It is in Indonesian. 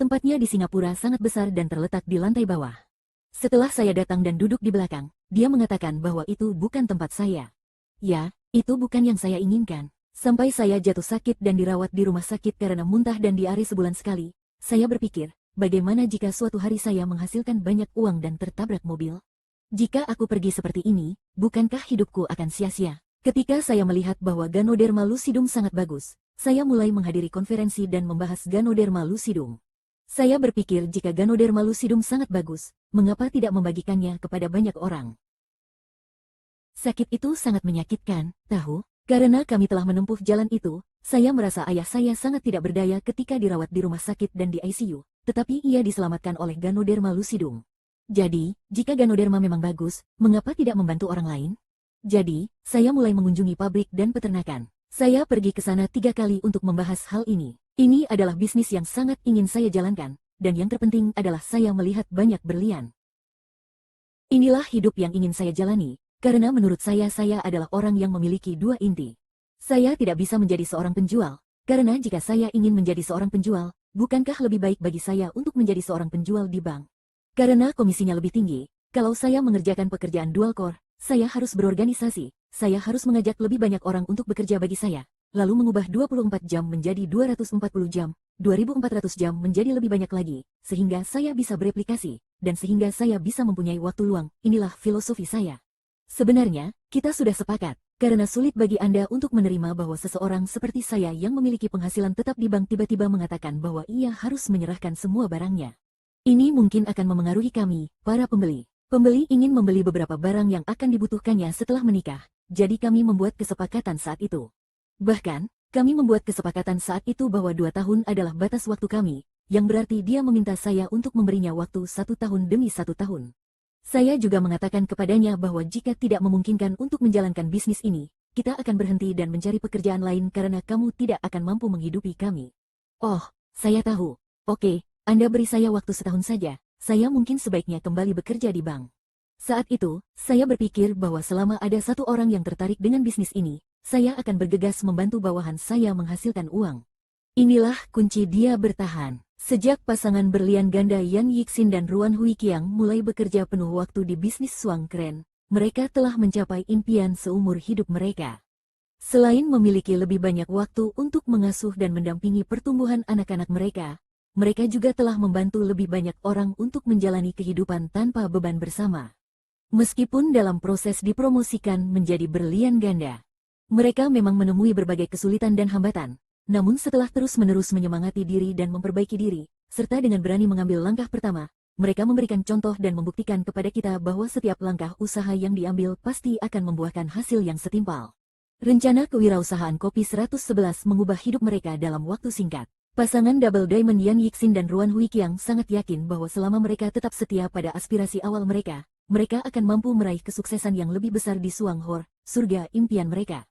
Tempatnya di Singapura sangat besar dan terletak di lantai bawah. Setelah saya datang dan duduk di belakang, dia mengatakan bahwa itu bukan tempat saya. Ya, itu bukan yang saya inginkan. Sampai saya jatuh sakit dan dirawat di rumah sakit karena muntah dan diare sebulan sekali. Saya berpikir, bagaimana jika suatu hari saya menghasilkan banyak uang dan tertabrak mobil? Jika aku pergi seperti ini, bukankah hidupku akan sia-sia? Ketika saya melihat bahwa Ganoderma lucidum sangat bagus, saya mulai menghadiri konferensi dan membahas Ganoderma lucidum. Saya berpikir jika Ganoderma lucidum sangat bagus, mengapa tidak membagikannya kepada banyak orang? Sakit itu sangat menyakitkan, tahu? Karena kami telah menempuh jalan itu, saya merasa ayah saya sangat tidak berdaya ketika dirawat di rumah sakit dan di ICU, tetapi ia diselamatkan oleh Ganoderma lucidum. Jadi, jika Ganoderma memang bagus, mengapa tidak membantu orang lain? Jadi, saya mulai mengunjungi pabrik dan peternakan. Saya pergi ke sana 3 kali untuk membahas hal ini. Ini adalah bisnis yang sangat ingin saya jalankan, dan yang terpenting adalah saya melihat banyak berlian. Inilah hidup yang ingin saya jalani, karena menurut saya adalah orang yang memiliki 2 inti. Saya tidak bisa menjadi seorang penjual, karena jika saya ingin menjadi seorang penjual, bukankah lebih baik bagi saya untuk menjadi seorang penjual di bank? Karena komisinya lebih tinggi, kalau saya mengerjakan pekerjaan dual core, saya harus berorganisasi, saya harus mengajak lebih banyak orang untuk bekerja bagi saya, lalu mengubah 24 jam menjadi 240 jam, 2400 jam menjadi lebih banyak lagi, sehingga saya bisa bereplikasi, dan sehingga saya bisa mempunyai waktu luang. Inilah filosofi saya. Sebenarnya, kita sudah sepakat, karena sulit bagi Anda untuk menerima bahwa seseorang seperti saya yang memiliki penghasilan tetap di bank tiba-tiba mengatakan bahwa ia harus menyerahkan semua barangnya. Ini mungkin akan memengaruhi kami, para pembeli. Pembeli ingin membeli beberapa barang yang akan dibutuhkannya setelah menikah, jadi kami membuat kesepakatan saat itu. Bahkan, kami membuat kesepakatan saat itu bahwa 2 tahun adalah batas waktu kami, yang berarti dia meminta saya untuk memberinya waktu 1 tahun demi 1 tahun. Saya juga mengatakan kepadanya bahwa jika tidak memungkinkan untuk menjalankan bisnis ini, kita akan berhenti dan mencari pekerjaan lain karena kamu tidak akan mampu menghidupi kami. Oh, saya tahu. Oke, Anda beri saya waktu setahun saja. Saya mungkin sebaiknya kembali bekerja di bank. Saat itu, saya berpikir bahwa selama ada satu orang yang tertarik dengan bisnis ini, saya akan bergegas membantu bawahan saya menghasilkan uang. Inilah kunci dia bertahan. Sejak pasangan berlian ganda Yan Yixin dan Ruan Huiqiang mulai bekerja penuh waktu di bisnis Suang Kren, mereka telah mencapai impian seumur hidup mereka. Selain memiliki lebih banyak waktu untuk mengasuh dan mendampingi pertumbuhan anak-anak mereka, mereka juga telah membantu lebih banyak orang untuk menjalani kehidupan tanpa beban bersama. Meskipun dalam proses dipromosikan menjadi berlian ganda, mereka memang menemui berbagai kesulitan dan hambatan, namun setelah terus-menerus menyemangati diri dan memperbaiki diri, serta dengan berani mengambil langkah pertama, mereka memberikan contoh dan membuktikan kepada kita bahwa setiap langkah usaha yang diambil pasti akan membuahkan hasil yang setimpal. Rencana kewirausahaan Kopi 111 mengubah hidup mereka dalam waktu singkat. Pasangan Double Diamond Yan Yixin dan Ruan Huiqiang sangat yakin bahwa selama mereka tetap setia pada aspirasi awal mereka, mereka akan mampu meraih kesuksesan yang lebih besar di Suang Hor, surga impian mereka.